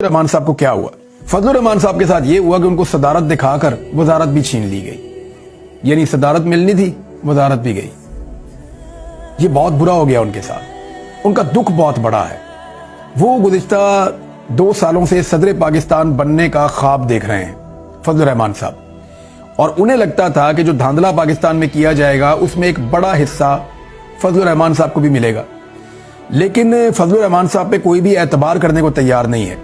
रहमान साहब को क्या हुआ? फजलुर रहमान साहब के साथ ये हुआ कि उनको सदारत दिखाकर वजारत भी छीन ली गई। यानी सदारत मिलनी थी, वजारत भी गई। ये बहुत बुरा हो गया उनके साथ। उनका दुख बहुत बड़ा है। वो गुज़िश्ता 2 सालों से सदर पाकिस्तान बनने का ख्वाब देख रहे हैं फजलुर रहमान साहब, और उन्हें लगता था कि जो धांधला पाकिस्तान में किया जाएगा उसमें एक बड़ा हिस्सा फजलुर रहमान साहब को भी मिलेगा। लेकिन फजलुर रहमान साहब पे कोई भी एतबार करने को तैयार नहीं है।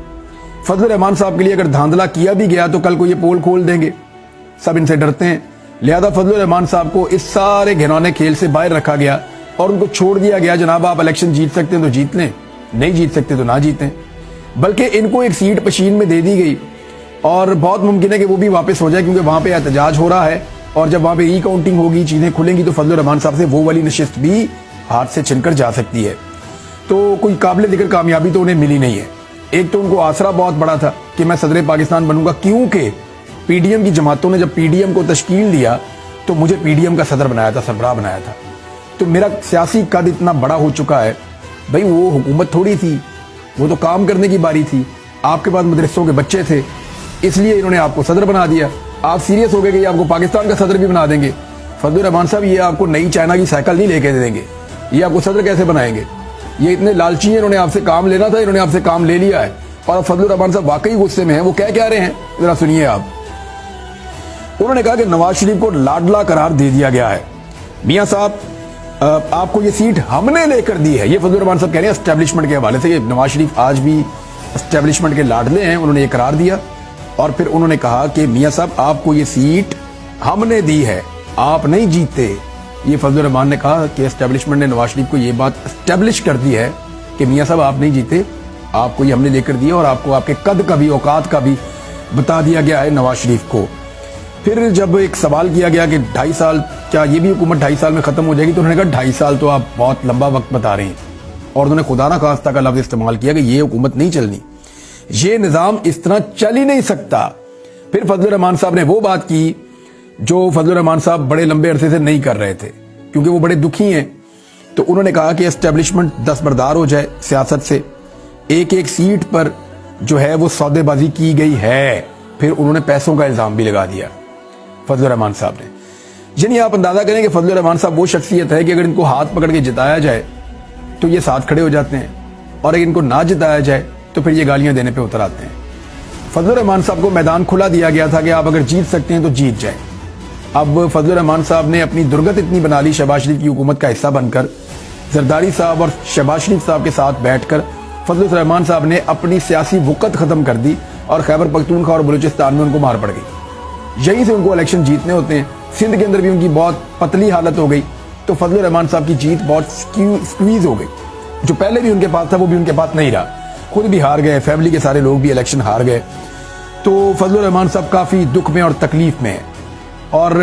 फजलुर रहमान साहब के लिए अगर धांधला किया भी गया तो कल को ये पोल खोल देंगे, सब इनसे डरते हैं। लिहाजा फजलुर रहमान साहब को इस सारे घिनौने खेल से बाहर रखा गया और उनको छोड़ दिया गया, जनाब आप इलेक्शन जीत सकते हैं तो जीत लें, नहीं जीत सकते तो ना जीतें। बल्कि इनको एक सीट पशीन में दे दी गई और बहुत मुमकिन है कि वो भी वापस हो जाए, क्योंकि वहां पे एहतजाज हो रहा है और जब वहां पे री काउंटिंग होगी, चीजें खुलेंगी तो फजलुर रहमान साहब से वो वाली नशिस्त भी हाथ से छिनकर जा सकती है। तो कोई काबिल जिक्र कामयाबी तो उन्हें मिली नहीं है। एक तो उनको आसरा बहुत बड़ा था कि मैं सदर पाकिस्तान बनूंगा, क्योंकि पीडीएम की जमातों ने जब पीडीएम को तश्कील दिया तो मुझे पीडीएम का सदर बनाया था, सरबराह बनाया था। तो मेरा सियासी कद इतना बड़ा हो चुका है। भाई वो हुकूमत थोड़ी थी, वो तो काम करने की बारी थी। आपके पास मदरसों के बच्चे थे, इसलिए इन्होंने आपको सदर बना दिया। आप सीरियस हो गए कि आपको पाकिस्तान का सदर भी बना देंगे। फजलुर रहमान साहब ये आपको नई चाइना की साइकिल नहीं लेके दे देंगे, ये आपको सदर कैसे बनाएंगे? ये इतने लालची हैं, इन्होंने आपसे काम लेना था, इन्होंने आपसे काम ले लिया है। और फजलुर रहमान साहब वाकई गुस्से में हैं। वो क्या रहे हैं, जरा सुनिए आप। उन्होंने कहा कि नवाज शरीफ को लाडला करार दे दिया गया है। मियां साहब आपको ये सीट हमने लेकर दी है। ये फजलुर रहमान साहब कह रहे हैं एस्टेब्लिशमेंट के हवाले से। नवाज शरीफ आज भी एस्टेब्लिशमेंट के लाडले हैं, उन्होंने ये करार दिया। और फिर उन्होंने कहा कि मियां साहब आपको ये सीट हमने दी है, आप नहीं जीते। ये फजलुर रहमान ने कहा कि एस्टेब्लिशमेंट ने नवाज शरीफ को ये बात एस्टेब्लिश कर दी है कि मियां साहब आप नहीं जीते, आपको ये हमने लेकर दिया, और आपको आपके कद का भी, औकात का भी बता दिया गया है नवाज शरीफ को। फिर जब एक सवाल किया गया कि 2.5 साल, क्या ये भी हुकूमत 2.5 साल में खत्म हो जाएगी, तो उन्होंने कहा 2.5 साल तो आप बहुत लंबा वक्त बता रहे हैं। और उन्होंने खुदा ना खास्ता का लफ्ज इस्तेमाल किया कि ये हुकूमत नहीं चलनी, ये निज़ाम इस तरह चल ही नहीं सकता। फिर फजलुर रहमान साहब ने वो बात की जो फजलुर रहमान साहब बड़े लंबे अरसे से नहीं कर रहे थे, क्योंकि वो बड़े दुखी हैं। तो उन्होंने कहा कि एस्टेब्लिशमेंट दस्तबरदार हो जाए सियासत से, एक एक सीट पर जो है वो सौदेबाजी की गई है। फिर उन्होंने पैसों का इल्जाम भी लगा दिया फजलुर रहमान साहब ने। यानी आप अंदाजा करें कि फजलुर रहमान साहब वो शख्सियत है कि अगर इनको हाथ पकड़ के जिताया जाए तो ये साथ खड़े हो जाते हैं, और अगर इनको ना जिताया जाए तो फिर ये गालियां देने पे उतर आते हैं। फजलुर रहमान साहब को मैदान खुला दिया गया था कि आप अगर जीत सकते हैं तो जीत जाए। अब फजलुर रहमान साहब ने अपनी दुर्गत इतनी बना ली, शहबाज शरीफ की हुकूमत का हिस्सा बनकर जरदारी साहब और शहबाज शरीफ साहब के साथ बैठकर फजलुर रहमान साहब ने अपनी सियासी वक़्त खत्म कर दी और खैबर पख्तूनख्वा और बलूचिस्तान में उनको मार पड़ गई। यहीं से उनको इलेक्शन जीतने होते हैं। सिंध के अंदर भी उनकी बहुत पतली हालत हो गई, तो फजलुर रहमान साहब की जीत बहुत स्क्वीज हो गई। जो पहले भी उनके पास था वो भी उनके पास नहीं रहा, खुद भी हार गए, फैमिली के सारे लोग भी इलेक्शन हार गए। तो फजलुर रहमान साहब काफ़ी दुख में और तकलीफ में है। और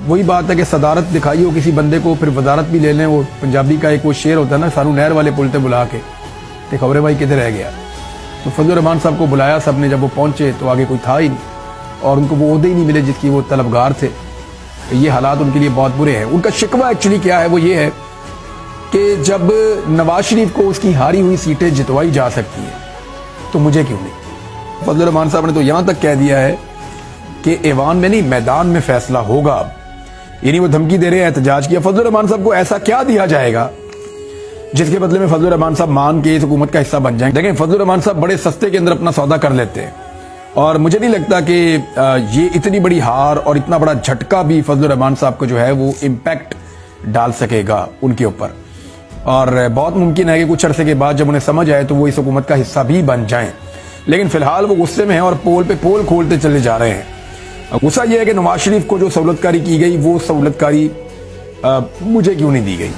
वही बात है कि सदारत दिखाई हो किसी बंदे को, फिर वजारत भी ले लें। वो पंजाबी का एक वो शेर होता है ना, सानू नहर वाले पुल पे बुला के खबरें भाई किधर रह गया। तो फजलुर रहमान साहब को बुलाया सबने, जब वो पहुंचे तो आगे कोई था ही नहीं, और उनको वो ओहदे ही नहीं मिले जिसकी वो तलबगार थे। तो ये हालात उनके लिए बहुत बुरे हैं। उनका शिकवा एक्चुअली क्या है, वो ये है कि जब नवाज शरीफ को उसकी हारी हुई सीटें जितवाई जा सकती हैं तो मुझे क्यों नहीं। फजलुर रहमान साहब ने तो यहां तक कह दिया है कि ऐवान में नहीं, मैदान में फैसला होगा। यानी वो धमकी दे रहे हैं एहतजाज किया। फजलुर रहमान साहब को ऐसा क्या दिया जाएगा जिसके बदले में फजलुर रहमान साहब मान के इस हुकूमत का हिस्सा बन जाएंगे। देखें, फजलुर रहमान साहब बड़े सस्ते के अंदर अपना सौदा कर लेते हैं, और मुझे नहीं लगता कि ये इतनी बड़ी हार और इतना बड़ा झटका भी फजलुर रहमान साहब को जो है वो इम्पैक्ट डाल सकेगा उनके ऊपर। और बहुत मुमकिन है कि कुछ अरसे के बाद जब उन्हें समझ आए तो वो इस हुकूमत का हिस्सा भी बन जाएं। लेकिन फिलहाल वो गुस्से में हैं और पोल पे पोल खोलते चले जा रहे हैं। गुस्सा ये है कि नवाज शरीफ को जो सहूलतकारी की गई वो सहूलतकारी मुझे क्यों नहीं दी गई।